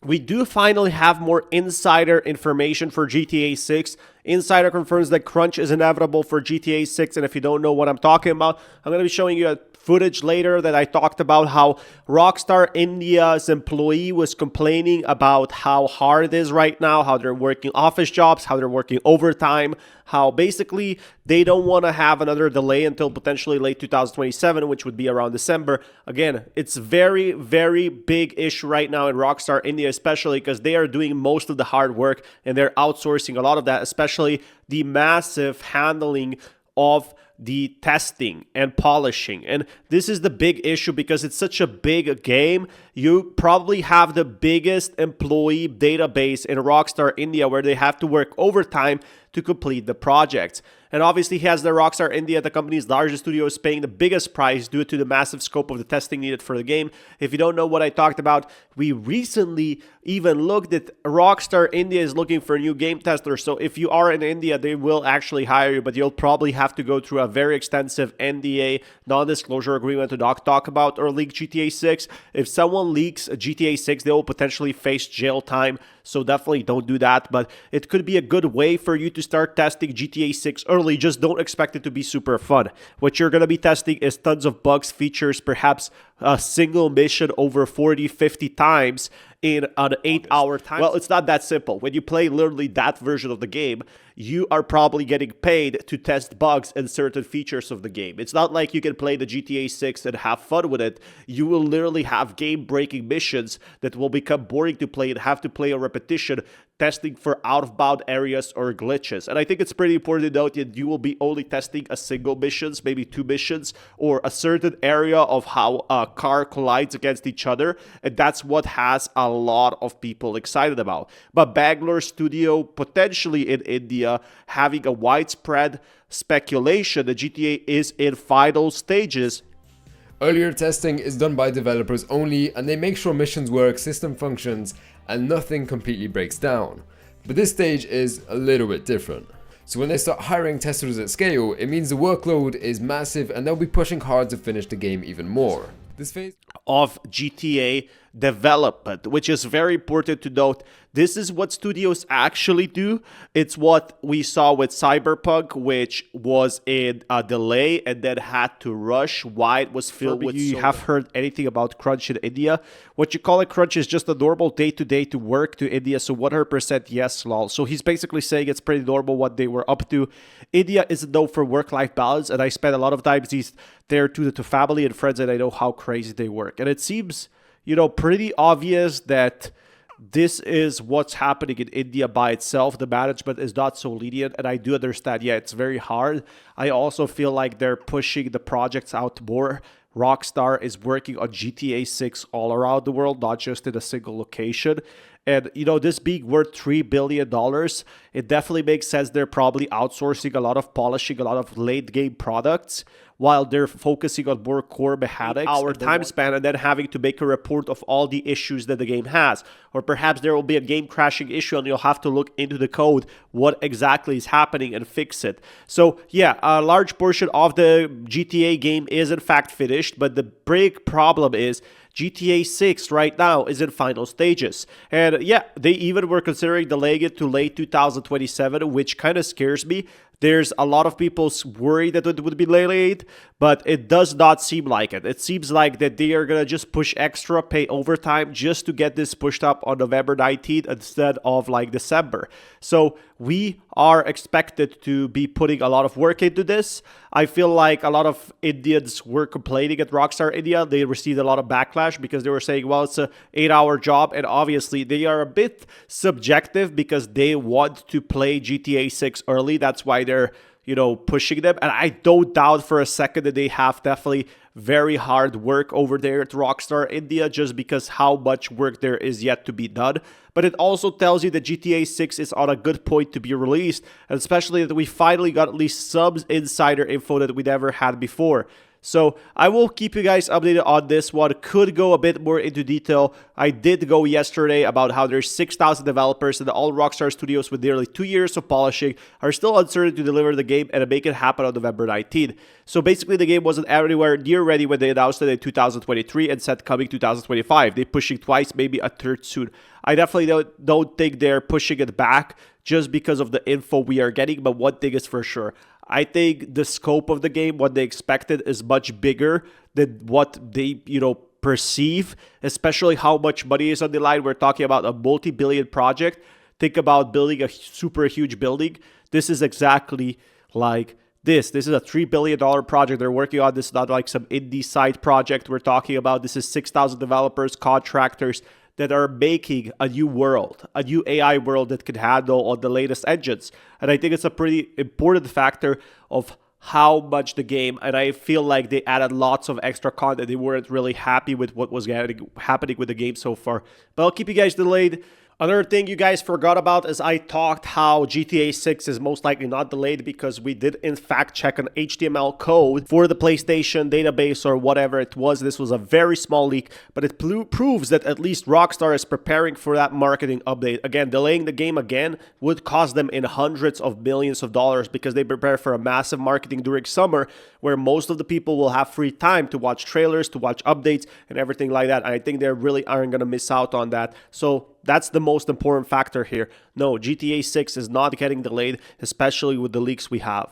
we do finally have more insider information for GTA 6. Insider confirms that crunch is inevitable for GTA 6, and if you don't know what I'm talking about, I'm going to be showing you a footage later that I talked about how Rockstar India's employee was complaining about how hard it is right now, how they're working office jobs, how they're working overtime, how basically they don't want to have another delay until potentially late 2027, which would be around December. Again, it's very, very big issue right now in Rockstar India, especially because they are doing most of the hard work and they're outsourcing a lot of that, especially the massive handling of the testing and polishing. And this is the big issue because it's such a big game. You probably have the biggest employee database in Rockstar India where they have to work overtime to complete the projects. And obviously he has the Rockstar India, the company's largest studio, is paying the biggest price due to the massive scope of the testing needed for the game. If you don't know what I talked about, we recently even looked at Rockstar India is looking for a new game tester. So if you are in India, they will actually hire you, but you'll probably have to go through a very extensive NDA, non-disclosure agreement to not talk about or leak GTA 6. If someone leaks GTA 6, they will potentially face jail time. So definitely don't do that, but it could be a good way for you to start testing GTA 6 early. Just don't expect it to be super fun. What you're going to be testing is tons of bugs, features, perhaps a single mission over 40, 50 times in an 8-hour time. Well, it's not that simple. When you play literally that version of the game, you are probably getting paid to test bugs and certain features of the game. It's not like you can play the GTA 6 and have fun with it. You will literally have game-breaking missions that will become boring to play and have to play a repetition, testing for out-of-bound areas or glitches. And I think it's pretty important to note that you will be only testing a single missions, maybe 2 missions, or a certain area of how a car collides against each other. And that's what has a lot of people excited about. But Bangalore studio, potentially in India, having a widespread speculation that GTA is in final stages. Earlier testing is done by developers only, and they make sure missions work, system functions, and nothing completely breaks down. But this stage is a little bit different. So when they start hiring testers at scale, it means the workload is massive and they'll be pushing hard to finish the game even more. This phase of GTA development, which is very important to note. This is what studios actually do. It's what we saw with Cyberpunk, which was in a delay and then had to rush why it was filled with. You have heard anything about crunch in India? What you call a crunch is just a normal day-to-day to work to India. So 100% yes, lol. So he's basically saying it's pretty normal what they were up to. India isn't known for work-life balance, and I spend a lot of time there to family and friends, and I know how crazy they work. And it seems, pretty obvious that this is what's happening in India by itself. The management is not so lenient, and I do understand, it's very hard. I also feel like they're pushing the projects out more. Rockstar is working on GTA 6 all around the world, not just in a single location. And, this being worth $3 billion, it definitely makes sense they're probably outsourcing a lot of polishing, a lot of late-game products, while they're focusing on more core mechanics. Our time span, and then having to make a report of all the issues that the game has. Or perhaps there will be a game crashing issue and you'll have to look into the code, what exactly is happening, and fix it. So a large portion of the GTA game is in fact finished, but the big problem is GTA 6 right now is in final stages. And they even were considering delaying it to late 2027, which kind of scares me. There's a lot of people worried that it would be delayed, but it does not seem like it. It seems like that they are going to just push extra, pay overtime just to get this pushed up on November 19th instead of December. So we are expected to be putting a lot of work into this. I feel like a lot of Indians were complaining at Rockstar India. They received a lot of backlash because they were saying, well, it's an 8-hour job. And obviously they are a bit subjective because they want to play GTA 6 early. That's why they're, pushing them. And I don't doubt for a second that they have definitely very hard work over there at Rockstar India, just because how much work there is yet to be done. But it also tells you that GTA 6 is on a good point to be released, and especially that we finally got at least some insider info that we never had before. So I will keep you guys updated on this one. Could go a bit more into detail. I did go yesterday about how there's 6,000 developers and all Rockstar Studios with nearly 2 years of polishing are still uncertain to deliver the game and to make it happen on November 19th. So basically the game wasn't anywhere near ready when they announced it in 2023 and said coming 2025. They're pushing twice, maybe a third soon. I definitely don't think they're pushing it back just because of the info we are getting, but one thing is for sure. I think the scope of the game, what they expected, is much bigger than what they, perceive, especially how much money is on the line. We're talking about a multi-billion project. Think about building a super huge building. This is exactly like this. This is a $3 billion project they're working on. This is not like some indie side project we're talking about. This is 6,000 developers, contractors that are making a new world, a new AI world that can handle all the latest engines. And I think it's a pretty important factor of how much the game, and I feel like they added lots of extra content. They weren't really happy with what was happening with the game so far. But I'll keep you guys delayed. Another thing you guys forgot about is I talked how GTA 6 is most likely not delayed because we did in fact check an HTML code for the PlayStation database or whatever it was. This was a very small leak, but it proves that at least Rockstar is preparing for that marketing update. Again, delaying the game again would cost them in hundreds of millions of dollars because they prepare for a massive marketing during summer where most of the people will have free time to watch trailers, to watch updates and everything like that. And I think they really aren't going to miss out on that. So that's the most important factor here. No, GTA 6 is not getting delayed, especially with the leaks we have.